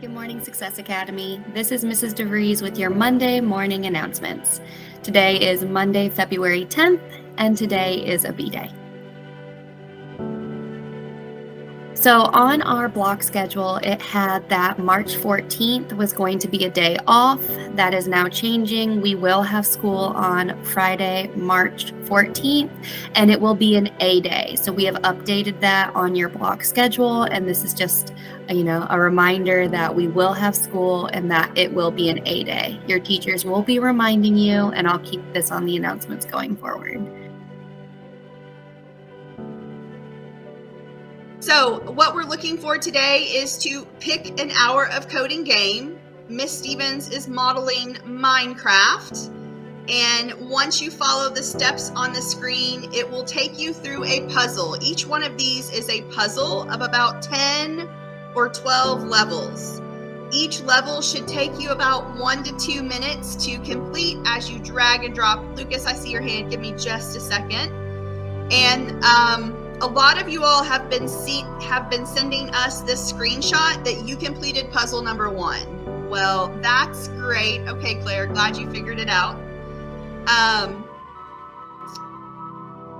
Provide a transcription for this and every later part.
Good morning, Success Academy. This is Mrs. DeVries with your Monday morning announcements. Today is Monday, February 10th, and today is a B-Day. So on our block schedule, it had that March 14th was going to be a day off. That is now changing. We will have school on Friday, March 14th, and it will be an A day. So we have updated that on your block schedule, and this is just, a reminder that we will have school and that it will be an A day. Your teachers will be reminding you, and I'll keep this on the announcements going forward. So what we're looking for today is to pick an hour of coding game. Miss Stevens is modeling Minecraft. And once you follow the steps on the screen, it will take you through a puzzle. Each one of these is a puzzle of about 10 or 12 levels. Each level should take you about 1 to 2 minutes to complete as you drag and drop. Lucas, I see your hand. Give me just a second. And a lot of you all have been sending us this screenshot that you completed puzzle number 1. Well, that's great. Okay, Claire, glad you figured it out.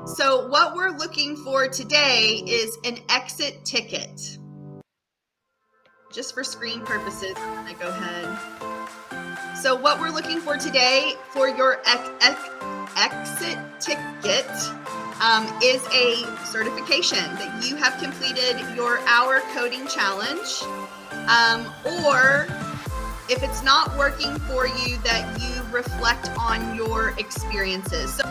So what we're looking for today is an exit ticket. Just for screen purposes, I'm gonna go ahead. So what we're looking for today for your exit ticket is a certification that you have completed your hour coding challenge, or if it's not working for you, that you reflect on your experiences. So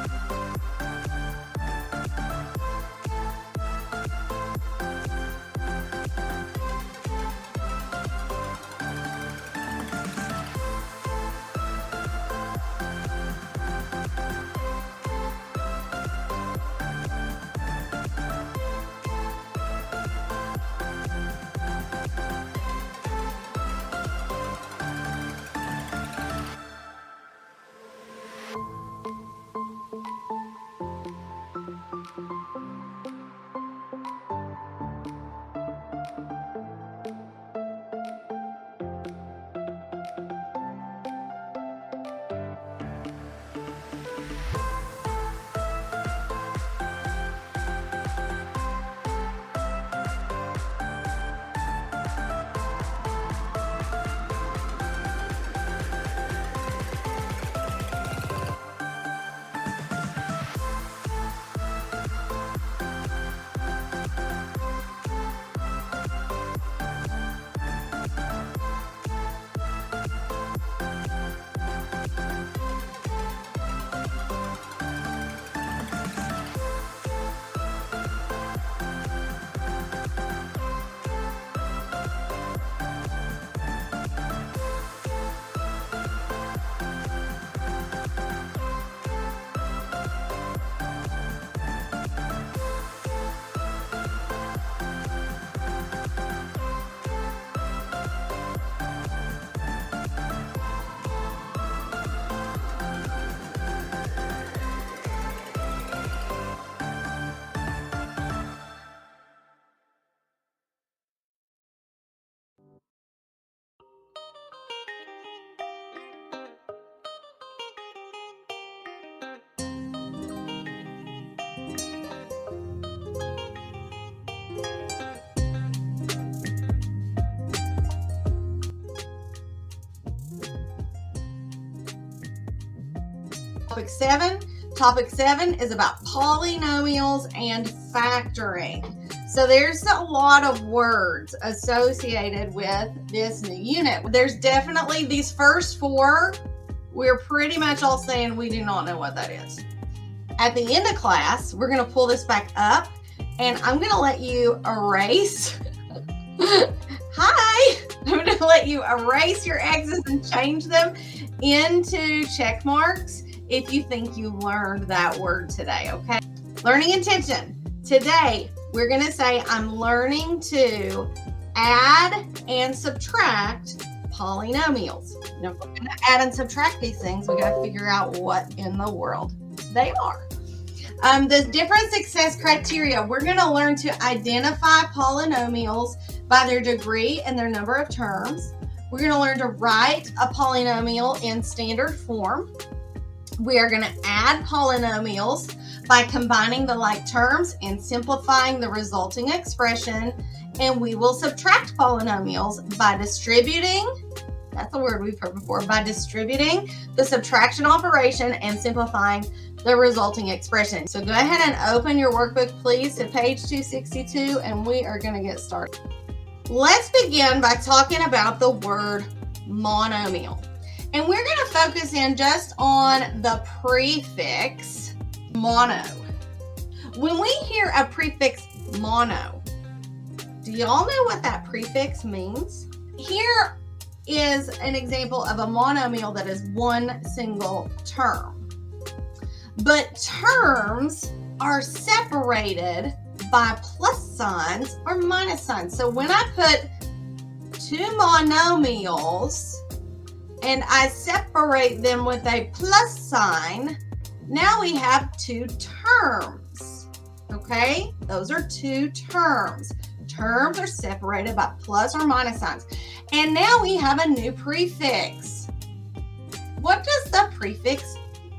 Topic 7 is about polynomials and factoring. So there's a lot of words associated with this new unit. There's definitely these first 4. We're pretty much all saying we do not know what that is. At the end of class, we're going to pull this back up and I'm going to let you erase. Hi! I'm going to let you erase your X's and change them into check marks if you think you learned that word today, okay? Learning intention. Today, we're going to say I'm learning to add and subtract polynomials. Now, if we're going to add and subtract these things, we got to figure out what in the world they are. The different success criteria, we're going to learn to identify polynomials by their degree and their number of terms. We're going to learn to write a polynomial in standard form. We are going to add polynomials by combining the like terms and simplifying the resulting expression. And we will subtract polynomials by distributing, that's the word we've heard before, by distributing the subtraction operation and simplifying the resulting expression. So go ahead and open your workbook, please, to page 262, and we are going to get started. Let's begin by talking about the word monomial. And we're going to focus in just on the prefix mono. When we hear a prefix mono, do y'all know what that prefix means? Here is an example of a monomial that is one single term. But terms are separated by plus signs or minus signs. So when I put two monomials and I separate them with a plus sign, now we have two terms. Okay, those are two terms. Terms are separated by plus or minus signs. And now we have a new prefix. What does the prefix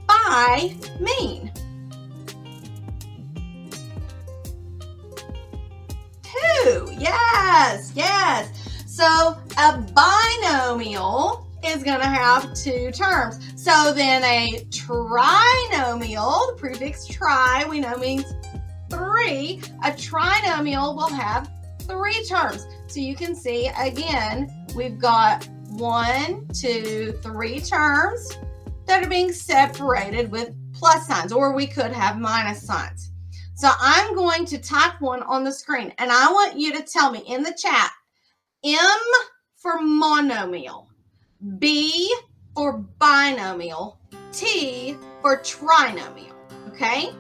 bi mean? Two. Yes, yes. So a binomial is going to have two terms. So then a trinomial, the prefix tri, we know means three. A trinomial will have three terms. So you can see again, we've got 1, 2, 3 terms that are being separated with plus signs, or we could have minus signs. So I'm going to type one on the screen, and I want you to tell me in the chat, M for monomial, B for binomial, T for trinomial, okay?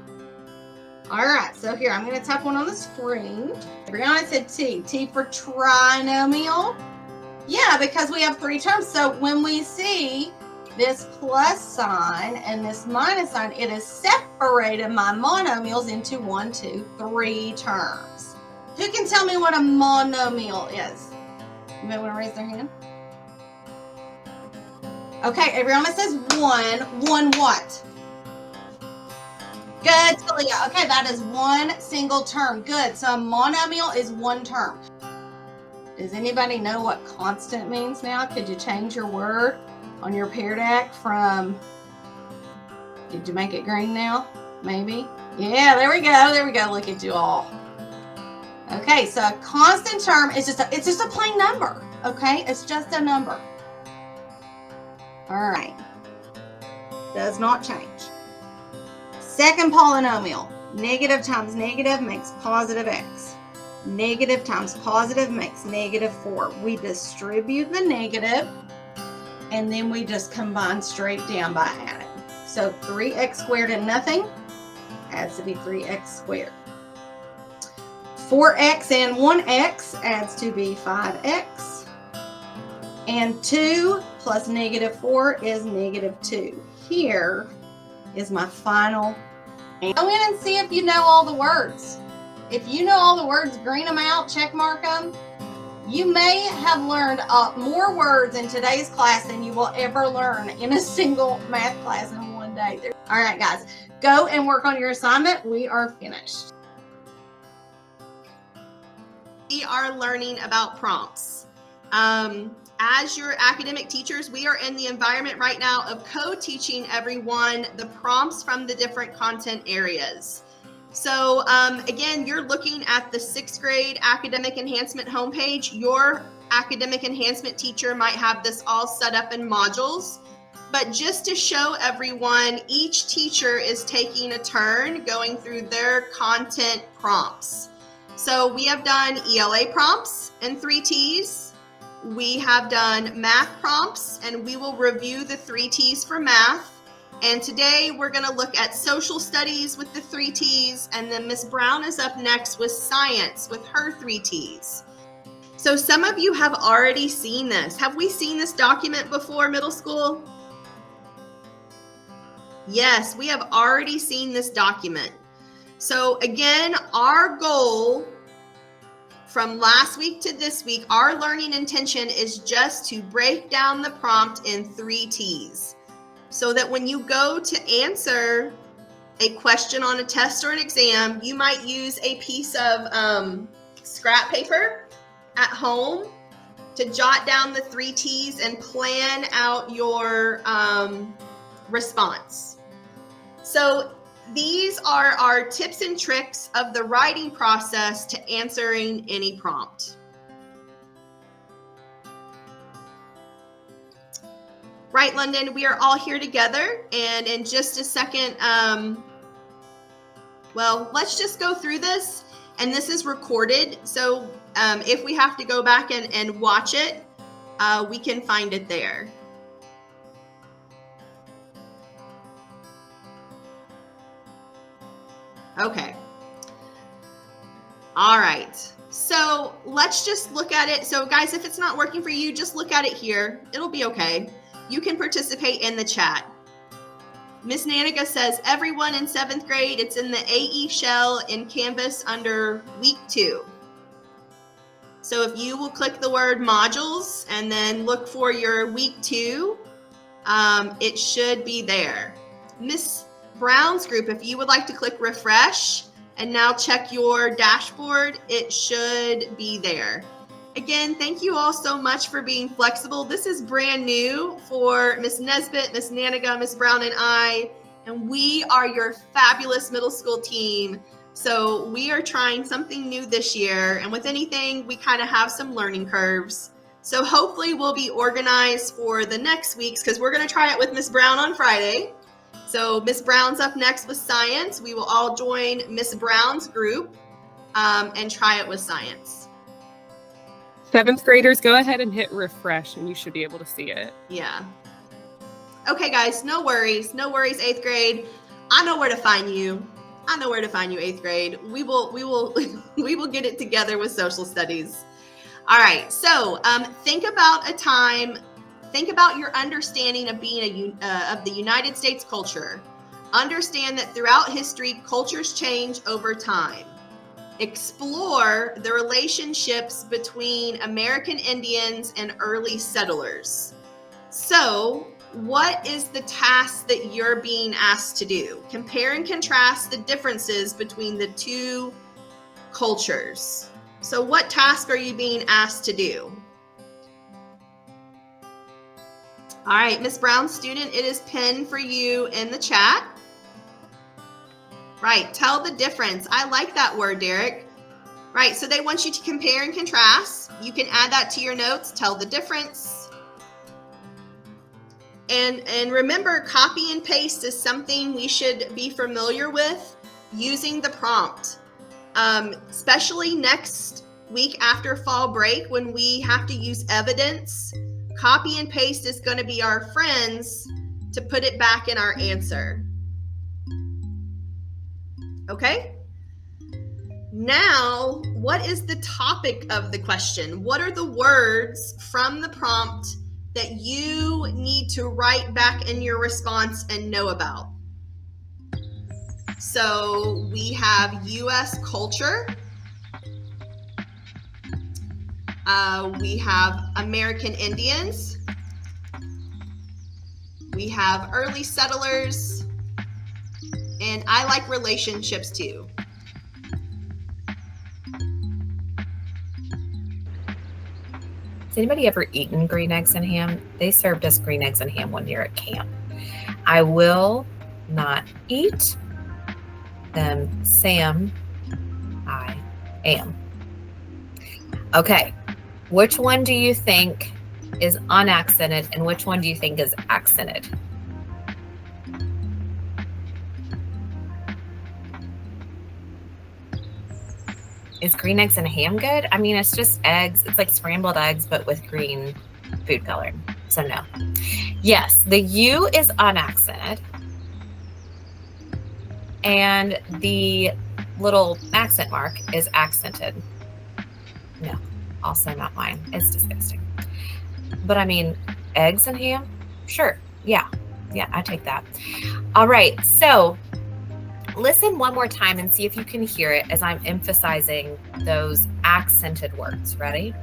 All right, so here, I'm going to type one on the screen. Brianna said T. T for trinomial. Yeah, because we have three terms. So when we see this plus sign and this minus sign, it has separated my monomials into 1, 2, 3 terms. Who can tell me what a monomial is? You may want to raise their hand. Okay, everyone says 1. 1 what? Good, Talia. Okay, that is one single term. Good. So a monomial is one term. Does anybody know what constant means now? Could you change your word on your Pear Deck from, did you make it green now? Maybe? Yeah, there we go. There we go. Look at you all. Okay, so a constant term is it's just a plain number. Okay, it's just a number. All right. Does not change. Second polynomial, negative times negative makes positive x. Negative times positive makes negative 4. We distribute the negative, and then we just combine straight down by adding. So 3x squared and nothing adds to be 3x squared. 4x and 1x adds to be 5x. And 2 plus negative 4 is negative 2. Here is my final. Go in and see if you know all the words. If you know all the words, green them out, check mark them. You may have learned more words in today's class than you will ever learn in a single math class in one day. All right, guys, go and work on your assignment. We are finished. We are learning about prompts. As your academic teachers, we are in the environment right now of co-teaching everyone the prompts from the different content areas. So again, you're looking at the 6th grade academic enhancement homepage. Your academic enhancement teacher might have this all set up in modules, but just to show everyone, each teacher is taking a turn going through their content prompts. So we have done ELA prompts and 3 T's. We have done math prompts, and we will review the 3 T's for math. And today we're going to look at social studies with the 3 T's, and then Miss Brown is up next with science with her 3 T's. So some of you have already seen this. Have we seen this document before, middle school? Yes, we have already seen this document. So again, our goal from last week to this week, our learning intention is just to break down the prompt in 3 T's, so that when you go to answer a question on a test or an exam, you might use a piece of scrap paper at home to jot down the 3 T's and plan out your response. So these are our tips and tricks of the writing process to answering any prompt. Right, London, we are all here together, and in just a second, well, let's just go through this, and this is recorded, so if we have to go back and watch it, we can find it there. Okay. All right. So let's just look at it. So guys, if it's not working for you, just look at it here. It'll be okay. You can participate in the chat. Miss Nanica says, everyone in 7th grade, it's in the AE shell in Canvas under week 2. So if you will click the word modules and then look for your week 2, it should be there. Miss Brown's group, if you would like to click refresh and now check your dashboard, it should be there. Again, thank you all so much for being flexible. This is brand new for Miss Nesbitt, Miss Naniga, Miss Brown, and I, and we are your fabulous middle school team. So we are trying something new this year, and with anything, we kind of have some learning curves. So hopefully we'll be organized for the next weeks, because we're going to try it with Miss Brown on Friday. So Miss Brown's up next with science. We will all join Miss Brown's group and try it with science. 7th graders, go ahead and hit refresh and you should be able to see it. Yeah. Okay, guys, no worries. No worries, 8th grade. I know where to find you. I know where to find you, 8th grade. We will we will get it together with social studies. All right. So think about a time. Think about your understanding of being of the United States culture. Understand that throughout history, cultures change over time. Explore the relationships between American Indians and early settlers. So, what is the task that you're being asked to do? Compare and contrast the differences between the 2 cultures. So, what task are you being asked to do? All right, Miss Brown student, it is pinned for you in the chat. Right, tell the difference. I like that word, Derek. Right, so they want you to compare and contrast. You can add that to your notes, tell the difference. And remember, copy and paste is something we should be familiar with using the prompt. Especially next week after fall break when we have to use evidence. Copy and paste is going to be our friends to put it back in our answer. Okay? Now, what is the topic of the question? What are the words from the prompt that you need to write back in your response and know about? So we have U.S. culture. We have American Indians. We have early settlers. And I like relationships too. Has anybody ever eaten green eggs and ham? They served us green eggs and ham one year at camp. I will not eat them. Sam, I am. Okay. Which one do you think is unaccented and which one do you think is accented? Is green eggs and ham good? I mean, it's just eggs. It's like scrambled eggs, but with green food coloring. So no. Yes, the U is unaccented. And the little accent mark is accented. No, also not mine. It's disgusting. But I mean, eggs and ham? Sure. Yeah, I take that. All right. So Listen one more time and see if you can hear it as I'm emphasizing those accented words. Ready?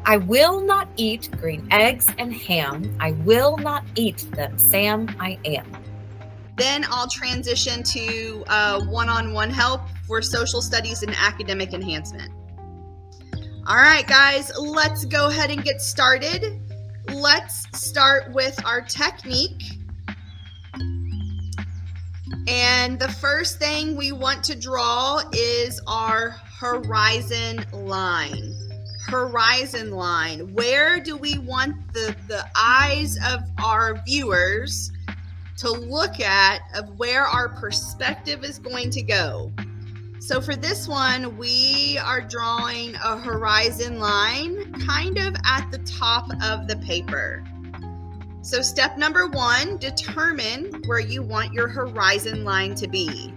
I will not eat green eggs and ham. I will not eat them. Sam, I am. Then I'll transition to one-on-one help for social studies and academic enhancement. All right, guys, let's go ahead and get started. Let's start with our technique. And the first thing we want to draw is our horizon line. Horizon line. Where do we want the eyes of our viewers to look at of where our perspective is going to go? So for this one, we are drawing a horizon line kind of at the top of the paper. So step number 1, determine where you want your horizon line to be.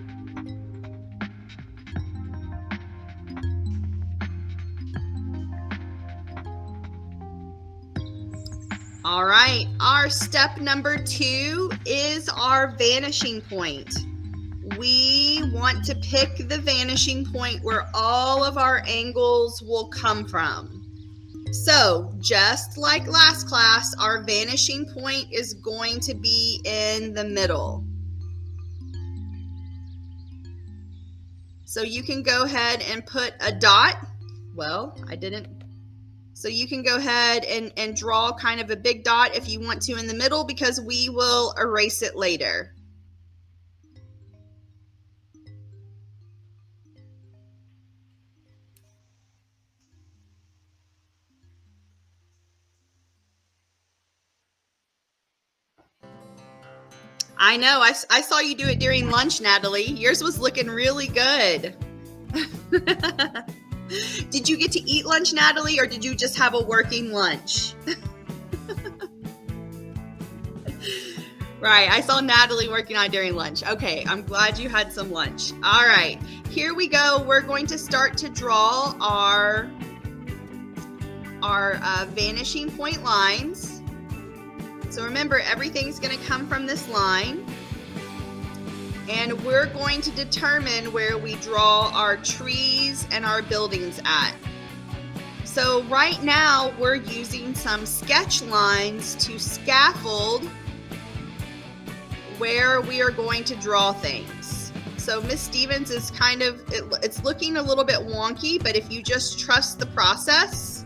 All right, our step number 2 is our vanishing point. We want to pick the vanishing point where all of our angles will come from. So just like last class, our vanishing point is going to be in the middle. So you can go ahead and put a dot. Well, I didn't. So you can go ahead and draw kind of a big dot if you want to in the middle, because we will erase it later. I know, I saw you do it during lunch, Natalie. Yours was looking really good. Did you get to eat lunch, Natalie, or did you just have a working lunch? Right, I saw Natalie working on it during lunch. Okay, I'm glad you had some lunch. All right, here we go. We're going to start to draw our vanishing point lines. So remember, everything's going to come from this line. And we're going to determine where we draw our trees and our buildings at. So right now, we're using some sketch lines to scaffold where we are going to draw things. So Miss Stevens is it's looking a little bit wonky, but if you just trust the process,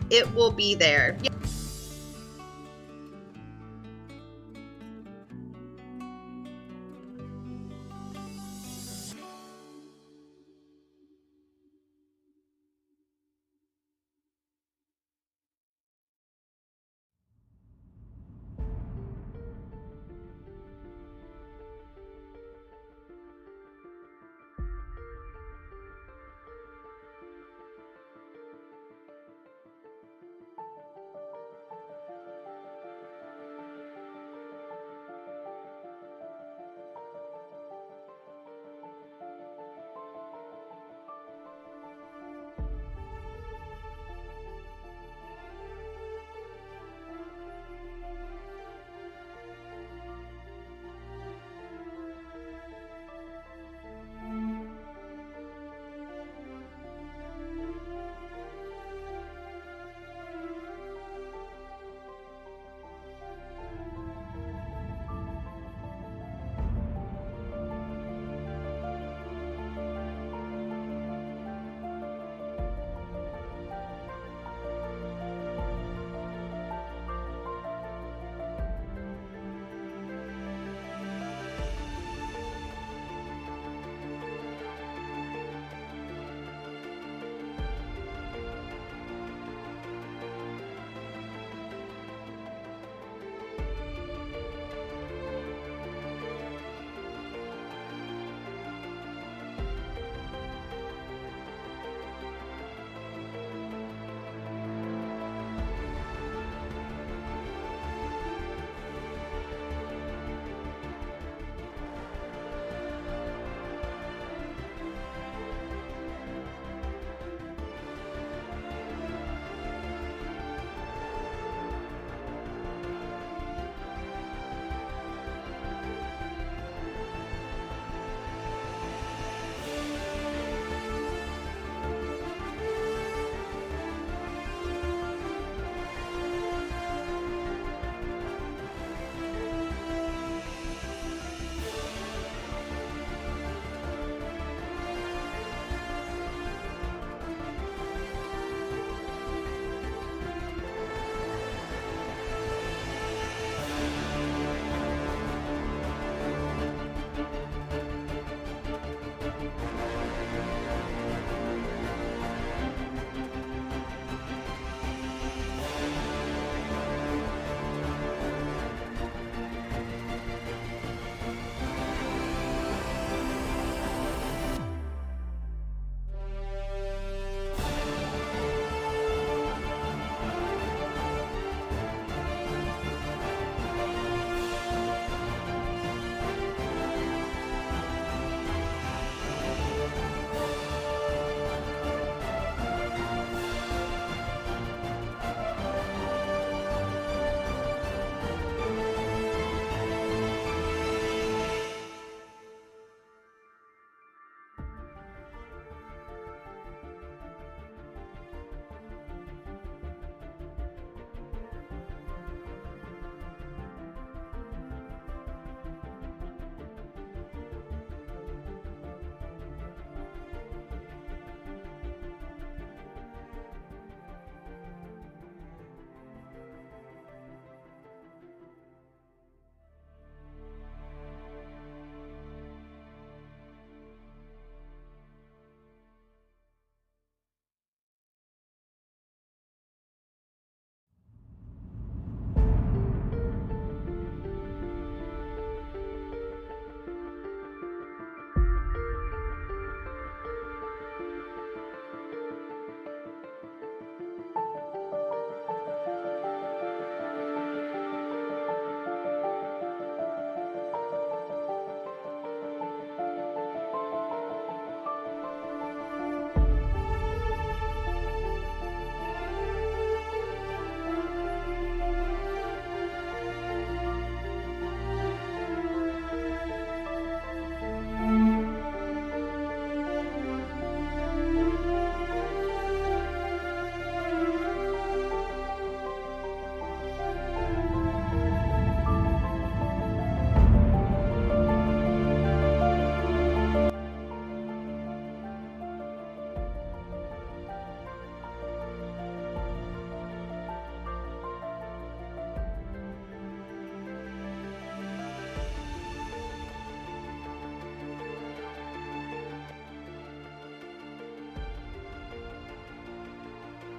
it will be there.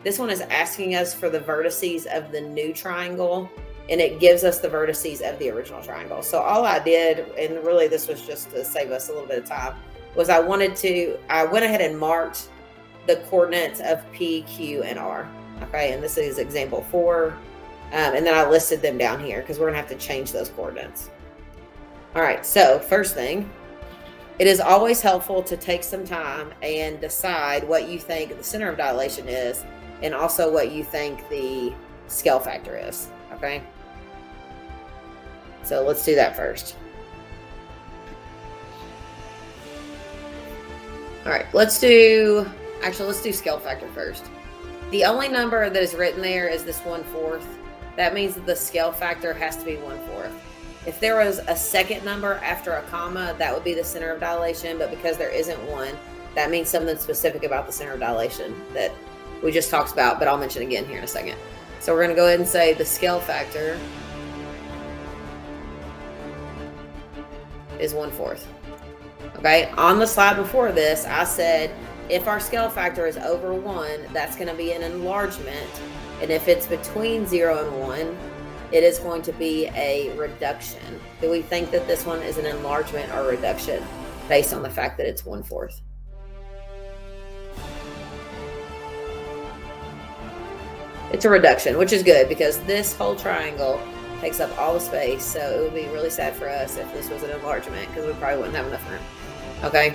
This one is asking us for the vertices of the new triangle, and it gives us the vertices of the original triangle. So all I did, and really this was just to save us a little bit of time, was I went ahead and marked the coordinates of P, Q, and R. Okay, and this is example 4. And then I listed them down here because we're gonna have to change those coordinates. All right, so first thing, it is always helpful to take some time and decide what you think the center of dilation is, and also what you think the scale factor is, okay? So let's do that first. All right, let's do scale factor first. The only number that is written there is this 1/4. That means that the scale factor has to be 1/4. If there was a second number after a comma, that would be the center of dilation, but because there isn't one, that means something specific about the center of dilation that we just talked about, but I'll mention again here in a second. So we're gonna go ahead and say the scale factor is 1/4. Okay, on the slide before this, I said if our scale factor is over 1, that's gonna be an enlargement. And if it's between 0 and 1, it is going to be a reduction. Do we think that this one is an enlargement or reduction based on the fact that it's 1/4? It's a reduction, which is good because this whole triangle takes up all the space. So it would be really sad for us if this was an enlargement because we probably wouldn't have enough room. Okay.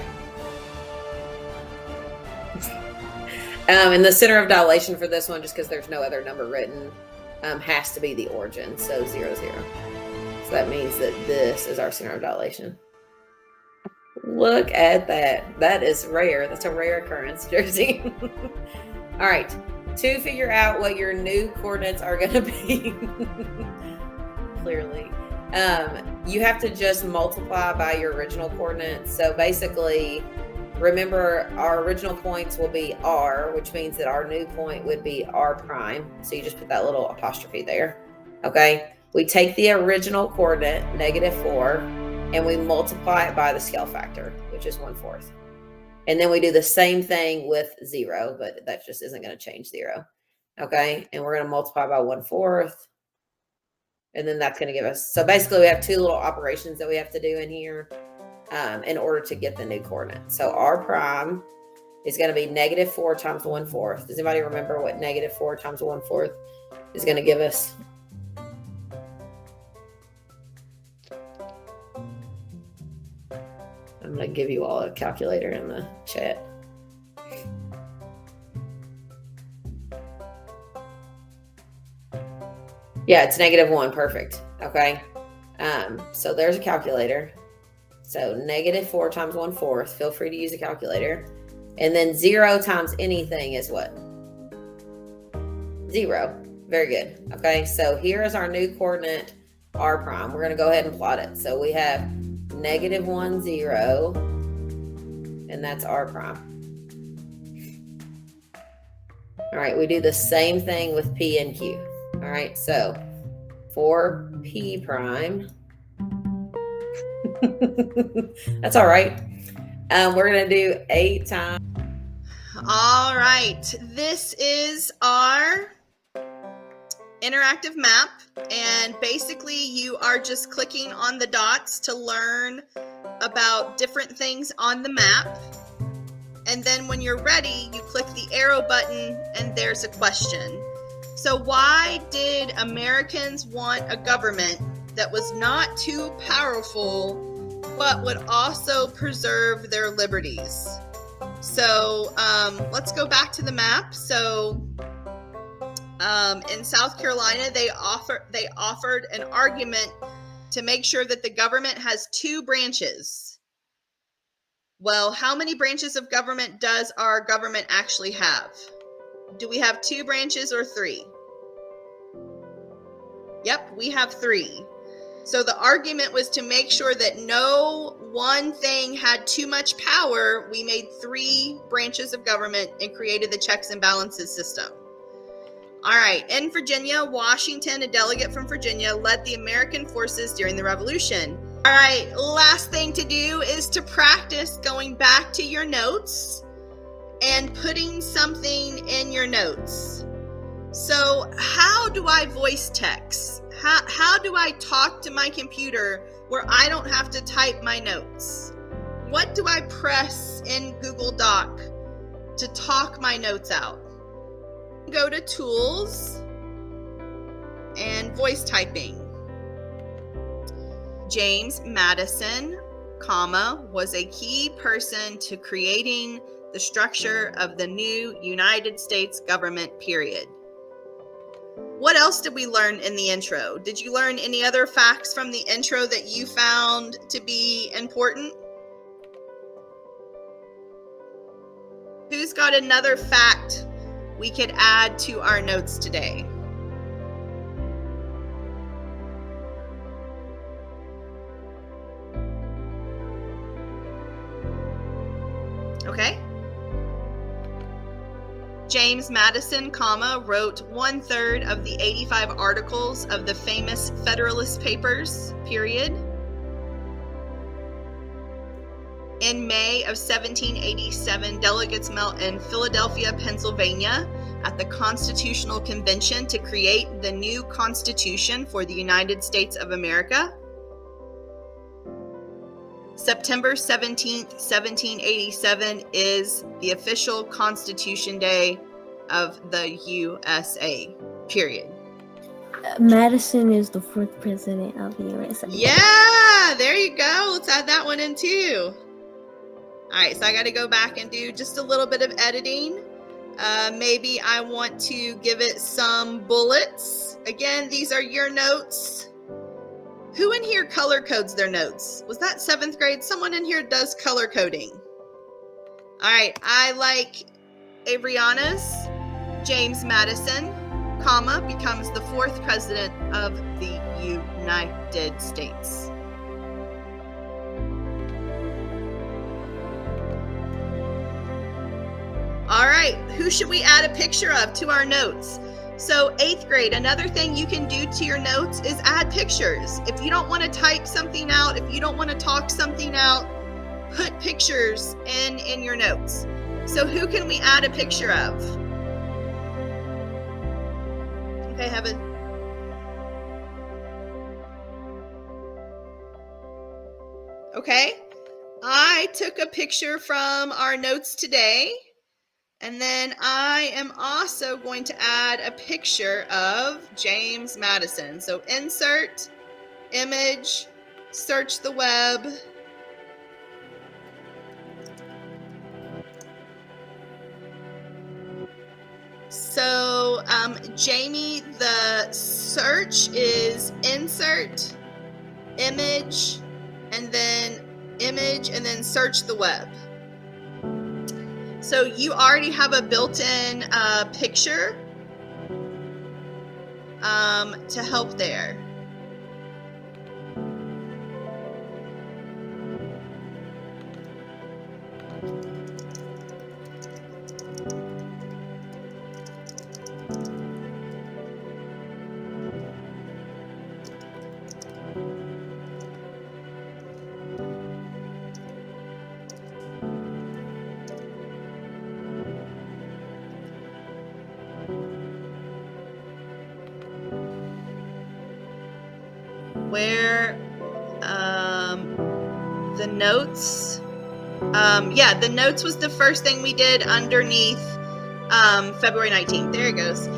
And the center of dilation for this one, just because there's no other number written, has to be the origin. So 0, 0. So that means that this is our center of dilation. Look at that. That is rare. That's a rare occurrence, Jersey. All right. To figure out what your new coordinates are going to be, clearly, you have to just multiply by your original coordinates. So basically, remember our original points will be R, which means that our new point would be R prime. So you just put that little apostrophe there. Okay. We take the original coordinate, -4, and we multiply it by the scale factor, which is 1/4. And then we do the same thing with 0, but that just isn't going to change 0. Okay. And we're going to multiply by 1/4. And then that's going to give us, so basically we have two little operations that we have to do in here in order to get the new coordinate. So R prime is going to be -4 times 1/4. Does anybody remember what -4 times 1/4 is going to give us? I'm going to give you all a calculator in the chat. Yeah, it's -1. Perfect. Okay. So there's a calculator. So -4 times 1/4. Feel free to use a calculator. And then 0 times anything is what? 0. Very good. Okay. So here is our new coordinate R prime. We're going to go ahead and plot it. So we have -1, 0, and that's R prime. All right, we do the same thing with P and Q. All right, so for P prime, that's all right. We're going to do 8 times. All right, this is our interactive map, and basically you are just clicking on the dots to learn about different things on the map, and then when you're ready you click the arrow button and there's a question. So why did Americans want a government that was not too powerful but would also preserve their liberties? So let's go back to the map. So in South Carolina, they offered an argument to make sure that the government has 2 branches. Well, how many branches of government does our government actually have? Do we have 2 branches or 3? Yep, we have 3. So the argument was to make sure that no one thing had too much power. We made 3 branches of government and created the checks and balances system. All right, in Virginia, Washington, a delegate from Virginia, led the American forces during the Revolution. All right, last thing to do is to practice going back to your notes and putting something in your notes. So how do I voice text? How do I talk to my computer where I don't have to type my notes? What do I press in Google Doc to talk my notes out? Go to Tools and Voice Typing. James Madison, was a key person to creating the structure of the new United States government, period. What else did we learn in the intro? Did you learn any other facts from the intro that you found to be important? Who's got another fact we could add to our notes today? Okay. James Madison, wrote 1/3 of the 85 articles of the famous Federalist Papers, period. In May of 1787, delegates met in Philadelphia, Pennsylvania, at the Constitutional Convention to create the new Constitution for the United States of America. September 17th, 1787 is the official Constitution Day of the USA, period. Madison is the fourth president of the USA. Yeah, there you go. Let's add that one in too. All right, so I got to go back and do just a little bit of editing. Maybe I want to give it some bullets. Again, these are your notes. Who in here color codes their notes? Was that 7th grade? Someone in here does color coding. All right, I like Averyana's. James Madison, becomes the 4th president of the United States. All right, who should we add a picture of to our notes? So 8th grade, another thing you can do to your notes is add pictures. If you don't want to type something out, if you don't want to talk something out, put pictures in your notes. So who can we add a picture of? Okay, Heaven. Okay, I took a picture from our notes today. And then I am also going to add a picture of James Madison. So insert, image, search the web. So Jamie, the search is insert, image, and then search the web. So you already have a built-in picture to help there. Where the notes, the notes was the first thing we did underneath February 19th. There it goes.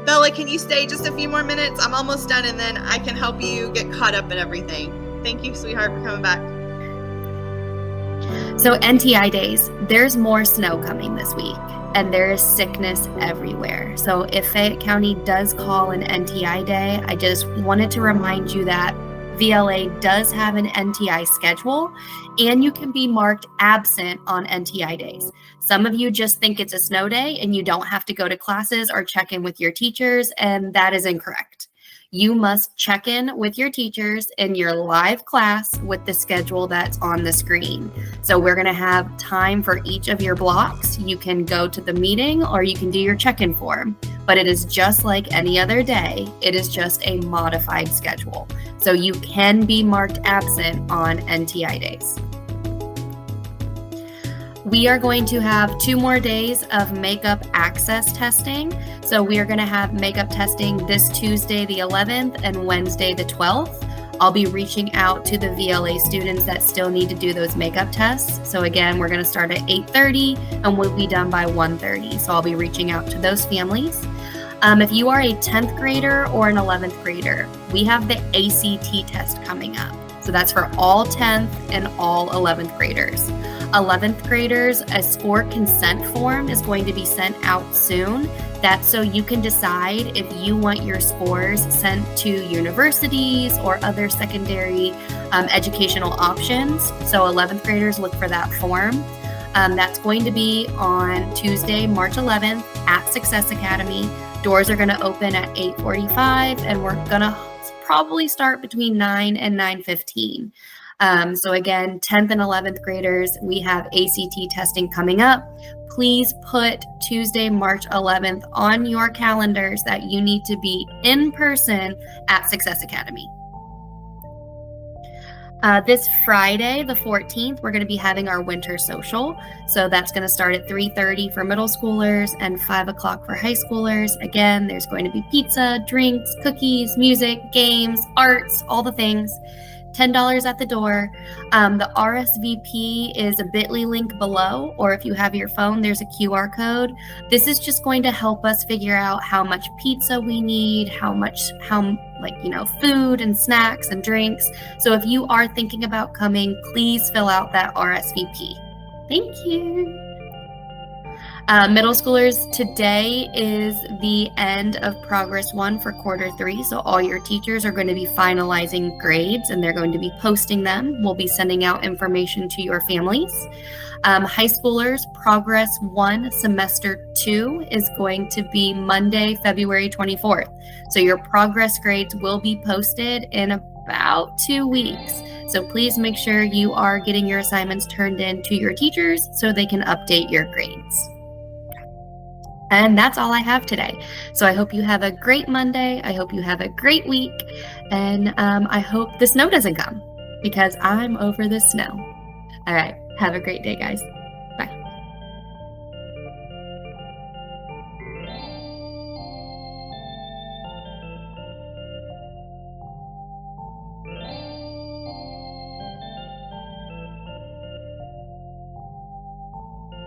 Bella, can you stay just a few more minutes? I'm almost done, and then I can help you get caught up in everything. Thank you, sweetheart, for coming back. So NTI days, there's more snow coming this week, and there is sickness everywhere. So if Fayette County does call an NTI day, I just wanted to remind you that VLA does have an NTI schedule, and you can be marked absent on NTI days. Some of you just think it's a snow day and you don't have to go to classes or check in with your teachers, and that is incorrect. You must check in with your teachers in your live class with the schedule that's on the screen. So we're going to have time for each of your blocks. You can go to the meeting or you can do your check-in form, but it is just like any other day. It is just a modified schedule. So you can be marked absent on NTI days. we are going to have 2 more days of makeup access testing. So we are going to have makeup testing this Tuesday, the 11th, and Wednesday, the 12th. I'll be reaching out to the VLA students that still need to do those makeup tests. So again, we're going to start at 8:30 and we'll be done by 1:30. So I'll be reaching out to those families. If you are a 10th grader or an 11th grader, we have the ACT test coming up. So that's for all 10th and all 11th graders. 11th graders, a score consent form is going to be sent out soon. That's so you can decide if you want your scores sent to universities or other secondary educational options. So 11th graders, look for that form. That's going to be on Tuesday, March 11th at Success Academy. Doors are going to open at 8:45 and we're going to probably start between 9 and 9:15. So again, 10th and 11th graders, we have ACT testing coming up. Please put Tuesday, March 11th on your calendars that you need to be in person at Success Academy. This Friday, the 14th, we're going to be having our winter social. So that's going to start at 3:30 for middle schoolers and 5 o'clock for high schoolers. Again, there's going to be pizza, drinks, cookies, music, games, arts, all the things. $10 at the door. The RSVP is a bit.ly link below, or if you have your phone, there's a QR code. This is just going to help us figure out how much pizza we need, how food and snacks and drinks. So if you are thinking about coming, please fill out that RSVP. Thank you. Middle schoolers, today is the end of Progress 1 for quarter 3. So all your teachers are going to be finalizing grades and they're going to be posting them. We'll be sending out information to your families. High schoolers, Progress 1 semester 2 is going to be Monday, February 24th. So your progress grades will be posted in about 2 weeks. So please make sure you are getting your assignments turned in to your teachers so they can update your grades. And that's all I have today. So I hope you have a great Monday. I hope you have a great week. And I hope the snow doesn't come because I'm over the snow. All right. Have a great day, guys.